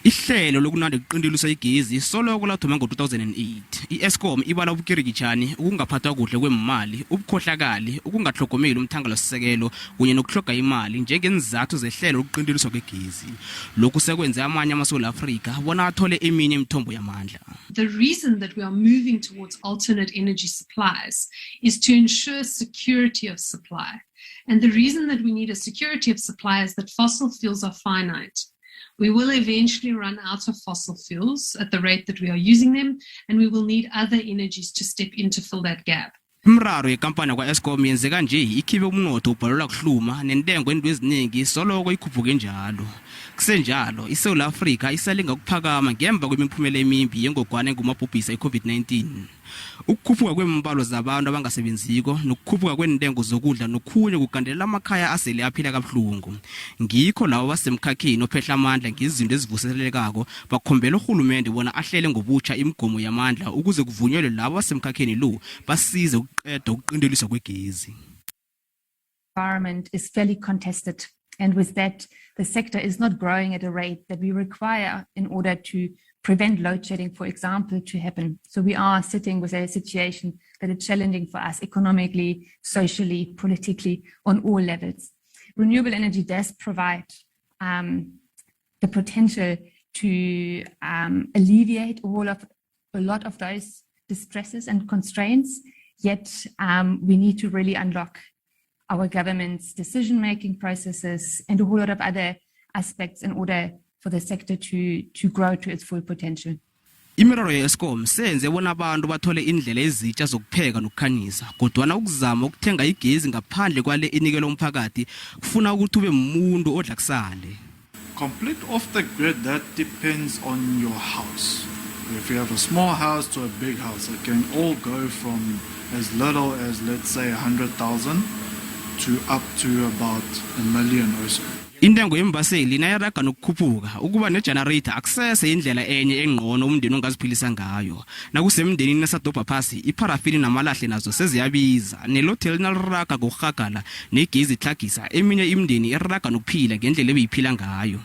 Ihlelo lokunande kuqinteliswa igezi soloko lathoma ngo-2008. I-Eskom ibala ubukirikitshani, ukungaphathwa kuhle kwemali, ubukhohlakali, ukungahlogomeli umthangalosisekelo kunye nokuhloga imali njengenzathu zehlelo lokuqinteliswa kwegezi. Lokhu sekwenze amanye amaSewula Afrika bona athole eminye imithombo yamandla. The reason that we are moving towards alternate energy supplies is to ensure security of supply. And the reason that we need a security of supply is that fossil fuels are finite. We will eventually run out of fossil fuels at the rate that we are using them, and we will need other energies to step in to fill that gap. Imraro yekampani kwa-Eskom yenzeka nje ikhibe umnotho ubhalelwa kuhluma nentengo into eziningi soloko ikhuphuke njalo. Kusenjalo, iSouth Africa isalinga kuphakama ngemva kwemiphumela emimbi yengogwana engumabhubhisa i-COVID-19. Ukukhuphuka kwembalo zabantu abangasebenziko nokukhuphuka kwentengo zokudla nokhunye kugandelela amakhaya asele aphila kabuhlungu. Ngikho lawo basemkhakheni ophehla amandla ngezinto ezivuselelekako bakhombela urhulumende bona ahlele ngobutsha imigomo yamandla ukuze kuvunyelwe labo basemkhakheni lo basize ukuqeda ukuqinteliswa kwegezi. Environment is fairly contested, and with that the sector is not growing at a rate that we require in order to prevent load shedding, for example, to happen. So we are sitting with a situation that is challenging for us economically, socially, politically, on all levels. Renewable energy does provide the potential to alleviate a lot of those distresses and constraints, yet we need to really unlock our government's decision-making processes and a whole lot of other aspects in order for the sector to grow to its full potential. Imiraro ye-Eskom senze bona abantu bathole indlela ezitsha zokupheka nokukhanyisa, kodwana ukuzama ukuthenga igezi ngaphandle kwale enikelwa umphakathi kufuna ukuthi ube umuntu odla kusale. Complete off the grid, that depends on your house. If you have a small house to a big house, it can all go from as little as, let's say, 100,000 to up to about 1 million or so. Intengo yembaseli nayaraga nokukhuphuka ukuba negenerator akusese indlela enye engqono umndeni ongaziphilisa ngayo. Nakusemndenini nasadobha phasi iparafini namalahle nazo seziyabiza nelotheli naliraga ngokurhagala negezi tlhagisa eminye imindeni iraga nokuphila ngendlela ebeyiphila ngayo.